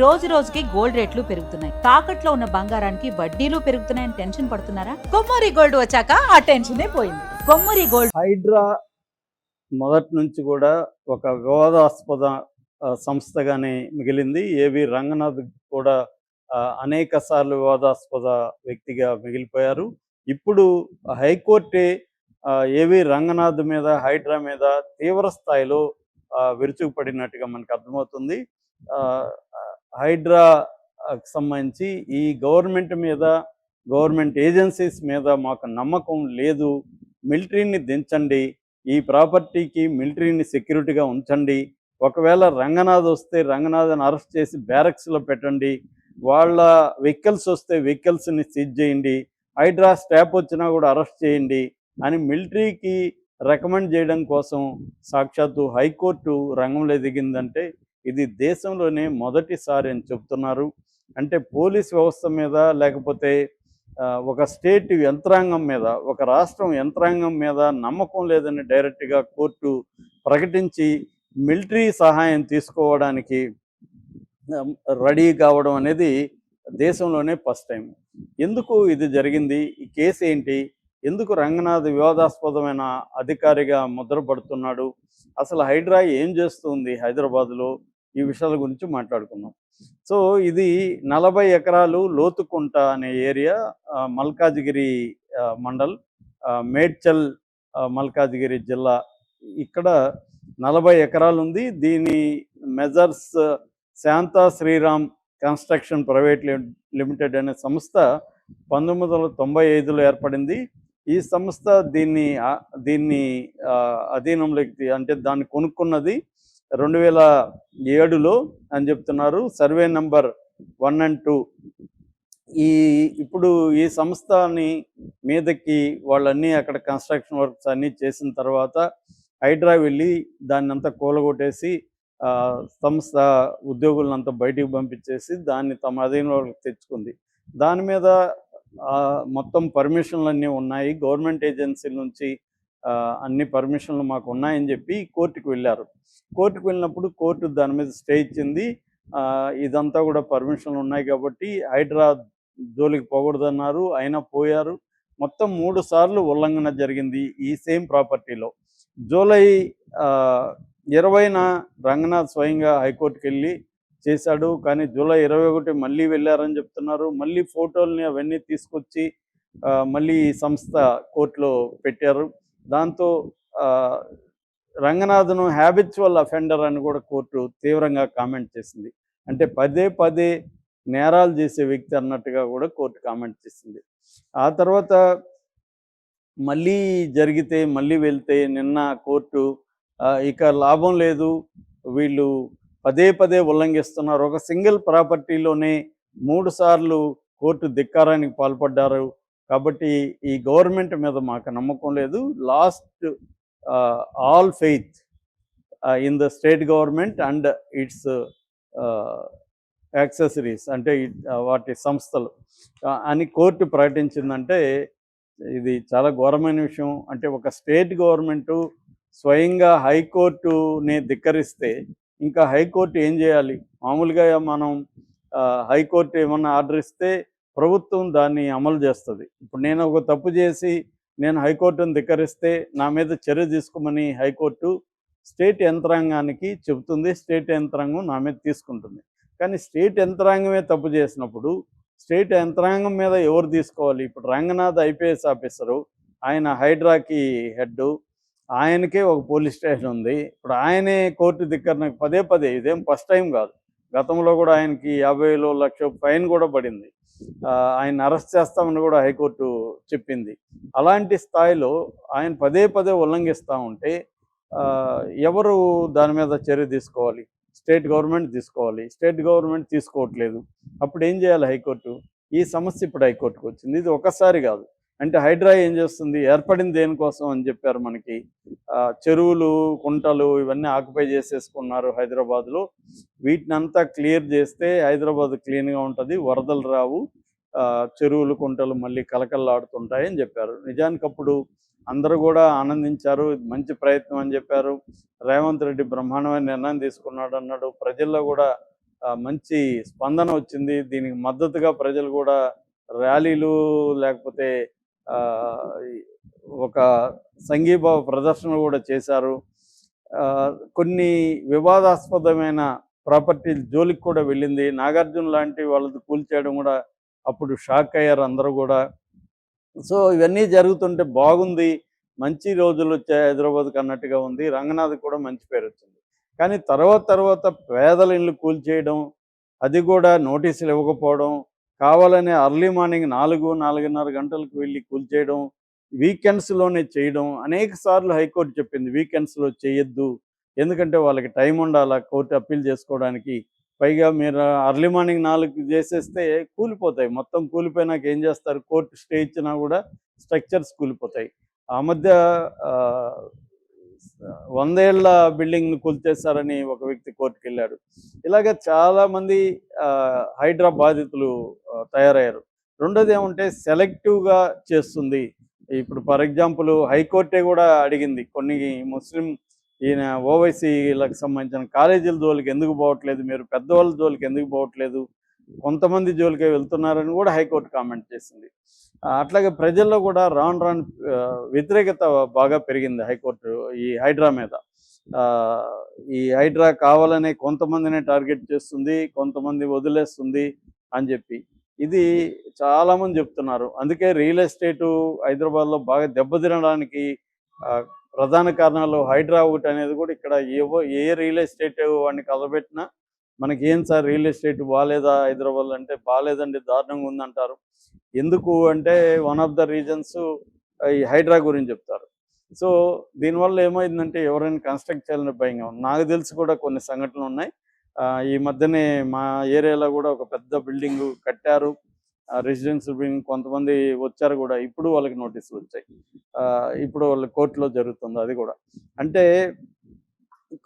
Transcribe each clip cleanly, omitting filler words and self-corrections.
రోజు రోజుకి గోల్డ్ రేట్లు పెరుగుతున్నాయి. తాకట్లో ఉన్న బంగారానికి వడ్డీలు పెరుగుతున్నాయని టెన్షన్ పడుతున్నారా? కొమ్మూరి గోల్డ్ వచ్చాక ఆ టెన్షనే పోయింది. కొమ్మూరి గోల్డ్. హైడ్రా మొదటి నుంచి కూడా ఒక వివాదాస్పద సంస్థగానే మిగిలింది. ఏవి రంగనాథ్ కూడా అనేక సార్లు వివాదాస్పద వ్యక్తిగా మిగిలిపోయారు. ఇప్పుడు హైకోర్టే ఏవి రంగనాథ్ మీద, హైడ్రా మీద తీవ్ర స్థాయిలో విరుచుకుపడినట్టుగా మనకు అర్థమవుతుంది. హైడ్రాకి సంబంధించి ఈ గవర్నమెంట్ మీద, గవర్నమెంట్ ఏజెన్సీస్ మీద మాకు నమ్మకం లేదు, మిలిటరీని దించండి, ఈ ప్రాపర్టీకి మిలిటరీని సెక్యూరిటీగా ఉంచండి, ఒకవేళ రంగనాథ్ వస్తే రంగనాథ్ని అరెస్ట్ చేసి బ్యారక్స్లో పెట్టండి, వాళ్ళ వెహికల్స్ వస్తే వెహికల్స్ని సీజ్ చేయండి, హైడ్రా స్టాఫ్ వచ్చినా కూడా అరెస్ట్ చేయండి అని మిలిటరీకి రికమెండ్ చేయడం కోసం సాక్షాత్తు హైకోర్టు రంగంలో దిగిందంటే ఇది దేశంలోనే మొదటిసారి అని చెప్తున్నారు. అంటే పోలీస్ వ్యవస్థ మీద, లేకపోతే ఒక స్టేట్ యంత్రాంగం మీద, ఒక రాష్ట్రం యంత్రాంగం మీద నమ్మకం లేదని డైరెక్ట్గా కోర్టు ప్రకటించి మిలిటరీ సహాయం తీసుకోవడానికి రెడీ కావడం అనేది దేశంలోనే ఫస్ట్ టైం. ఎందుకు ఇది జరిగింది? ఈ కేసు ఏంటి? ఎందుకు రంగనాథ్ వివాదాస్పదమైన అధికారిగా ముద్రపడుతున్నాడు? అసలు హైడ్రా ఏం చేస్తుంది హైదరాబాద్లో? ఈ విషయాల గురించి మాట్లాడుకుందాం. సో ఇది 40 ఎకరాలు లోతుకుంట అనే ఏరియా, మల్కాజిగిరి మండల్, మేడ్చల్ మల్కాజిగిరి జిల్లా. ఇక్కడ 40 ఎకరాలు ఉంది. దీని measures Shanta Sriram construction private limited అనే సంస్థ 1995లో ఏర్పడింది. ఈ సంస్థ దీన్ని అధీనంలోకి, అంటే దాన్ని కొనుక్కున్నది 2007లో అని చెప్తున్నారు. Survey number 1 and 2. ఇప్పుడు ఈ సంస్థని మీదకి వాళ్ళన్నీ అక్కడ కన్స్ట్రక్షన్ వర్క్స్ అన్నీ చేసిన తర్వాత హైడ్రా వెళ్ళి దాన్ని అంతా కూలగొట్టేసి సంస్థ ఉద్యోగులంతా బయటికి పంపించేసి దాన్ని తమ అధీనంలోకి తెచ్చుకుంది. దాని మీద మొత్తం పర్మిషన్లు అన్నీ ఉన్నాయి, గవర్నమెంట్ ఏజెన్సీల నుంచి అన్ని పర్మిషన్లు మాకు ఉన్నాయని చెప్పి కోర్టుకు వెళ్ళారు. కోర్టుకు వెళ్ళినప్పుడు కోర్టు దాని మీద స్టే ఇచ్చింది. ఇదంతా కూడా పర్మిషన్లు ఉన్నాయి కాబట్టి హైడ్రా జోలికి పోకూడదన్నారు. అయినా పోయారు. మొత్తం 3 సార్లు ఉల్లంఘన జరిగింది ఈ సేమ్ ప్రాపర్టీలో. జూలై 20న రంగనాథ్ స్వయంగా హైకోర్టుకి వెళ్ళి చేశాడు. కానీ జూలై 21 మళ్ళీ వెళ్ళారని చెప్తున్నారు. మళ్ళీ ఫోటోల్ని అవన్నీ తీసుకొచ్చి మళ్ళీ ఈ సంస్థ కోర్టులో పెట్టారు. దాంతో రంగనాథ్ను హ్యాబిచువల్ అఫెండర్ అని కూడా కోర్టు తీవ్రంగా కామెంట్ చేసింది. అంటే పదే పదే నేరాలు చేసే వ్యక్తి అన్నట్టుగా కూడా కోర్టు కామెంట్ చేసింది. ఆ తర్వాత మళ్ళీ జరిగితే మళ్ళీ వెళ్తే నిన్న కోర్టు ఇక లాభం లేదు, వీళ్ళు పదే పదే ఉల్లంఘిస్తున్నారు, ఒక సింగిల్ ప్రాపర్టీలోనే 3 సార్లు కోర్టు ధిక్కారానికి పాల్పడ్డారు కాబట్టి ఈ గవర్నమెంట్ మీద మాకు నమ్మకం లేదు, last all faith in the state government and it's accessories, అంటే వాటి సంస్థలు అని కోర్టు ప్రకటించిందంటే ఇది చాలా ఘోరమైన విషయం. అంటే ఒక స్టేట్ గవర్నమెంటు స్వయంగా హైకోర్టుని ధిక్కరిస్తే ఇంకా హైకోర్టు ఏం చేయాలి? మామూలుగా మనం హైకోర్టు ఏమన్నా ఆర్డర్ ఇస్తే ప్రభుత్వం దాన్ని అమలు చేస్తుంది. ఇప్పుడు నేను ఒక తప్పు చేసి నేను హైకోర్టును ధిక్కరిస్తే నా మీద చర్య తీసుకోమని హైకోర్టు స్టేట్ యంత్రాంగానికి చెబుతుంది, స్టేట్ యంత్రాంగం నా మీద తీసుకుంటుంది. కానీ స్టేట్ యంత్రాంగమే తప్పు చేసినప్పుడు స్టేట్ యంత్రాంగం మీద ఎవరు తీసుకోవాలి? ఇప్పుడు రంగనాథ్ ఐపీఎస్ ఆఫీసరు, ఆయన హైడ్రాకి హెడ్, ఆయనకే ఒక పోలీస్ స్టేషన్ ఉంది. ఇప్పుడు ఆయనే కోర్టు ధిక్కరణకు పదే పదే, ఇదేం ఫస్ట్ టైం కాదు, గతంలో కూడా ఆయనకి 50,000 లక్ష ఫైన్ కూడా పడింది. ఆయన అరెస్ట్ చేస్తామని కూడా హైకోర్టు చెప్పింది. అలాంటి స్థాయిలో ఆయన పదే పదే ఉల్లంఘిస్తూ ఉంటే ఎవరు దాని మీద చర్య తీసుకోవాలి? స్టేట్ గవర్నమెంట్ తీసుకోవాలి. స్టేట్ గవర్నమెంట్ తీసుకోవట్లేదు. అప్పుడు ఏం చేయాలి హైకోర్టు? ఈ సమస్య ఇప్పుడు హైకోర్టుకు వచ్చింది. ఇది ఒకసారి కాదు. అంటే హైడ్రా ఏం చేస్తుంది? ఏర్పడింది దేనికోసం అని చెప్పారు మనకి. చెరువులు, కుంటలు ఇవన్నీ ఆక్యుపై చేసేసుకున్నారు హైదరాబాద్లో. వీటిని అంతా క్లియర్ చేస్తే హైదరాబాద్ క్లీన్గా ఉంటుంది, వరదలు రావు, చెరువులు కుంటలు మళ్ళీ కలకల్లాడుతుంటాయని చెప్పారు. నిజానికి అప్పుడు అందరూ కూడా ఆనందించారు, మంచి ప్రయత్నం అని చెప్పారు. రేవంత్ రెడ్డి బ్రహ్మాండమైన నిర్ణయం తీసుకున్నాడు అన్నాడు. ప్రజల్లో కూడా మంచి స్పందన వచ్చింది. దీనికి మద్దతుగా ప్రజలు కూడా ర్యాలీలు లేకపోతే ఆ, ఈ ఒక సంఘీభావ ప్రదర్శనలు కూడా చేశారు. ఆ, కొన్ని వివాదాస్పదమైన ప్రాపర్టీ జోలికి కూడా వెళ్ళింది. నాగార్జున లాంటి వాళ్ళది కూల్చేయడం కూడా అప్పుడు షాక్ అయ్యారు అందరూ కూడా. సో ఇవన్నీ జరుగుతుంటే బాగుంది, మంచి రోజులు వచ్చాయి హైదరాబాద్కి అన్నట్టుగా ఉంది. రంగనాథ్ కూడా మంచి పేరు వచ్చింది. కానీ తర్వాత పేదల ఇళ్ళు కూల్చేయడం, అది కూడా నోటీసులు ఇవ్వకపోవడం, కావాలనే అర్లీ మార్నింగ్ 4-4:30 గంటలకు వెళ్ళి కూల్చేయడం, వీకెండ్స్లోనే చేయడం అనేక సార్లు హైకోర్టు చెప్పింది వీకెండ్స్లో చేయొద్దు, ఎందుకంటే వాళ్ళకి టైం ఉండాలా కోర్టు అప్పీల్ చేసుకోవడానికి. పైగా మీరు అర్లీ మార్నింగ్ 4కి చేసేస్తే కూలిపోతాయి. మొత్తం కూలిపోయినాక ఏం చేస్తారు, కోర్టు స్టే ఇచ్చినా కూడా స్ట్రక్చర్స్ కూలిపోతాయి. ఆ మధ్య 100 ఏళ్ల బిల్డింగ్ను కూల్చేస్తారని ఒక వ్యక్తి కోర్టుకు వెళ్ళాడు. ఇలాగ చాలామంది హైడ్రా బాధితులు తయారయ్యారు. రెండోది ఏమంటే సెలెక్టివ్గా చేస్తుంది. ఇప్పుడు ఫర్ ఎగ్జాంపుల్ హైకోర్టే కూడా అడిగింది, కొన్ని ముస్లిం ఈయన ఓవైసీలకు సంబంధించిన కాలేజీల జోలికి ఎందుకు పోవట్లేదు, మీరు పెద్దవాళ్ళ జోలికి ఎందుకు పోవట్లేదు, కొంతమంది జోలికే వెళ్తున్నారని కూడా హైకోర్టు కామెంట్ చేసింది. అట్లాగే ప్రజల్లో కూడా రాను రాను వ్యతిరేకత బాగా పెరిగింది హైకోర్టు ఈ హైడ్రా మీద. ఆ, ఈ హైడ్రా కావాలనే కొంతమందినే టార్గెట్ చేస్తుంది, కొంతమంది వదిలేస్తుంది అని చెప్పి ఇది చాలామంది చెప్తున్నారు. అందుకే రియల్ ఎస్టేటు హైదరాబాద్లో బాగా దెబ్బతినడానికి ప్రధాన కారణాలు హైడ్రా ఒకటి అనేది కూడా. ఇక్కడ ఏ రియల్ ఎస్టేట్ వాడిని కలబెట్టినా మనకి ఏం సార్ రియల్ ఎస్టేట్ బాగాలేదా హైదరాబాద్ అంటే, బాగాలేదండి, దారుణంగా ఉందంటారు. ఎందుకు అంటే వన్ ఆఫ్ ద రీజన్స్ ఈ హైడ్రా గురించి చెప్తారు. సో దీనివల్ల ఏమైందంటే ఎవరైనా కన్స్ట్రక్ట్ చేయాలని భయంగా ఉంది. నాకు తెలిసి కూడా కొన్ని సంఘటనలు ఉన్నాయి. ఈ మధ్యనే మా ఏరియాలో కూడా ఒక పెద్ద బిల్డింగ్ కట్టారు, రెసిడెన్షియల్ బిల్డింగ్. కొంతమంది వచ్చారు కూడా, ఇప్పుడు వాళ్ళకి నోటీసులు వచ్చాయి. ఇప్పుడు వాళ్ళ కోర్టులో జరుగుతుంది అది కూడా. అంటే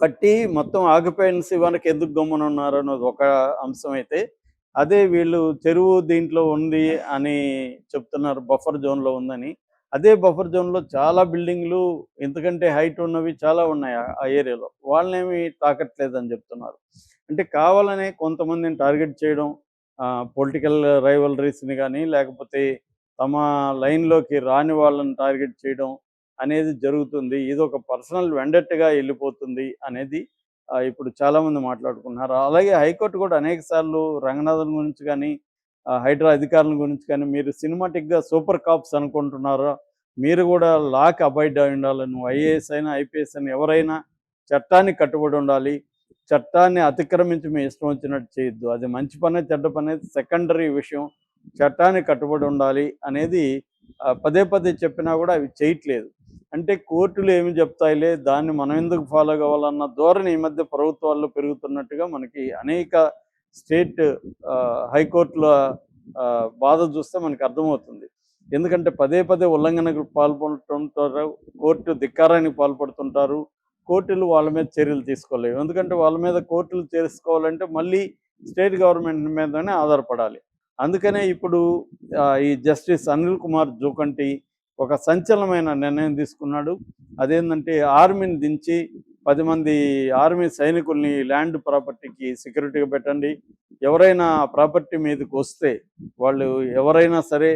కట్టి మొత్తం ఆక్యుపెన్సీ వాళ్ళకి ఎందుకు గమ్మున ఉన్నారు అన్నది ఒక అంశం అయితే, అదే వీళ్ళు చెరువు దీంట్లో ఉంది అని చెప్తున్నారు, బఫర్ జోన్లో ఉందని. అదే బఫర్ జోన్లో చాలా బిల్డింగ్లు ఇంతకంటే హైట్ ఉన్నవి చాలా ఉన్నాయి ఆ ఏరియాలో, వాళ్ళనేమి తాకట్లేదని చెప్తున్నారు. అంటే కావాలనే కొంతమందిని టార్గెట్ చేయడం, పొలిటికల్ రైవలరీస్ని కానీ లేకపోతే తమ లైన్లోకి రాని వాళ్ళని టార్గెట్ చేయడం అనేది జరుగుతుంది. ఇది ఒక పర్సనల్ వెండెట్గా వెళ్ళిపోతుంది అనేది ఇప్పుడు చాలామంది మాట్లాడుకున్నారు. అలాగే హైకోర్టు కూడా అనేక సార్లు రంగనాథన్ గురించి కానీ హైడ్రా అధికారుల గురించి కానీ, మీరు సినిమాటిక్గా సూపర్ కాప్స్ అనుకుంటున్నారా, మీరు కూడా లాకి అబాయిడ్ అయి ఉండాలి, నువ్వు ఐఏఎస్ అయినా ఐపీఎస్ అయినా ఎవరైనా చట్టానికి కట్టుబడి ఉండాలి, చట్టాన్ని అతిక్రమించి మీ ఇష్టం వచ్చినట్టు చేయొద్దు, అది మంచి పనే చెడ్డ పనే సెకండరీ విషయం, చట్టానికి కట్టుబడి ఉండాలి అనేది పదే పదే చెప్పినా కూడా అవి చేయట్లేదు. అంటే కోర్టులు ఏమి చెప్తాయిలే, దాన్ని మనం ఎందుకు ఫాలో కావాలన్న ధోరణి ఈ మధ్య ప్రభుత్వాల్లో పెరుగుతున్నట్టుగా మనకి అనేక స్టేట్ హైకోర్టుల బాధ చూస్తే మనకు అర్థమవుతుంది. ఎందుకంటే పదే పదే ఉల్లంఘనకు పాల్పడుతుంటారు, కోర్టు ధిక్కారానికి పాల్పడుతుంటారు, కోర్టులు వాళ్ళ మీద చర్యలు తీసుకోలేవు. ఎందుకంటే వాళ్ళ మీద కోర్టులు చేసుకోవాలంటే మళ్ళీ స్టేట్ గవర్నమెంట్ మీదనే ఆధారపడాలి. అందుకనే ఇప్పుడు ఈ జస్టిస్ అనిల్ కుమార్ జోకంటి ఒక సంచలనమైన నిర్ణయం తీసుకున్నాడు. అదేంటంటే ఆర్మీని దించి 10 మంది ఆర్మీ సైనికుల్ని ల్యాండ్ ప్రాపర్టీకి సెక్యూరిటీగా పెట్టండి, ఎవరైనా ప్రాపర్టీ మీదకి వస్తే వాళ్ళు ఎవరైనా సరే,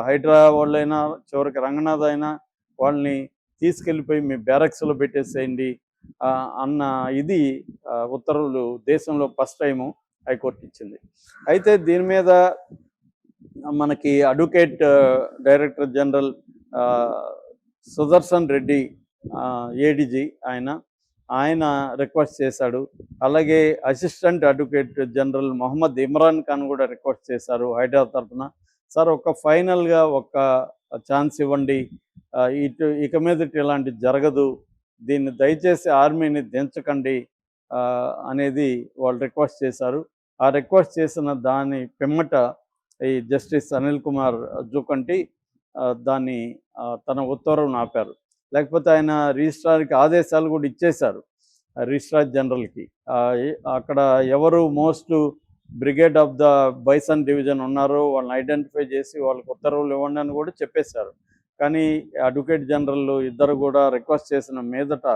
హైడ్రా వాళ్ళైనా చివరికి రంగనాథ్ అయినా, వాళ్ళని తీసుకెళ్ళిపోయి మీ బ్యారక్స్లో పెట్టేసేయండి అన్న ఇది ఉత్తర్వులు దేశంలో ఫస్ట్ టైము హైకోర్టు ఇచ్చింది. అయితే దీని మీద మనకి advocate director general Sudarshan Reddy ADG ఆయన రిక్వెస్ట్ చేశాడు. అలాగే assistant advocate general Mohammed Imran Khan కూడా రిక్వెస్ట్ చేశారు హైడ్రా తరఫున, సార్ ఒక ఫైనల్గా ఒక ఛాన్స్ ఇవ్వండి, ఇక మీదట ఇలాంటి జరగదు, దీన్ని దయచేసి ఆర్మీని దించకండి అనేది వాళ్ళు రిక్వెస్ట్ చేశారు. ఆ రిక్వెస్ట్ చేసిన దాని పిమ్మట ఈ జస్టిస్ అనిల్ కుమార్ జోకంటి దాన్ని తన ఉత్తర్వును ఆపారు. లేకపోతే ఆయన రిజిస్ట్రార్కి ఆదేశాలు కూడా ఇచ్చేశారు, రిజిస్ట్రార్ జనరల్కి. అక్కడ ఎవరు most brigade of the bison division ఉన్నారో వాళ్ళని ఐడెంటిఫై చేసి వాళ్ళకి ఉత్తర్వులు ఇవ్వండి అని కూడా చెప్పేశారు. కానీ అడ్వకేట్ జనరల్ ఇద్దరు కూడా రిక్వెస్ట్ చేసిన మీదట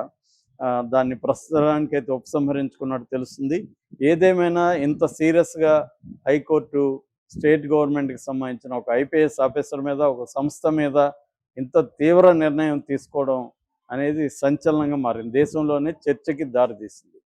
దాన్ని ప్రస్తుతానికైతే ఉపసంహరించుకున్నట్టు తెలుస్తుంది. ఏదేమైనా ఇంత సీరియస్గా హైకోర్టు స్టేట్ గవర్నమెంట్కి సంబంధించిన ఒక ఐపీఎస్ ఆఫీసర్ మీద, ఒక సంస్థ మీద ఇంత తీవ్ర నిర్ణయం తీసుకోవడం అనేది సంచలనంగా మారింది. దేశంలోనే చర్చకి దారితీసింది.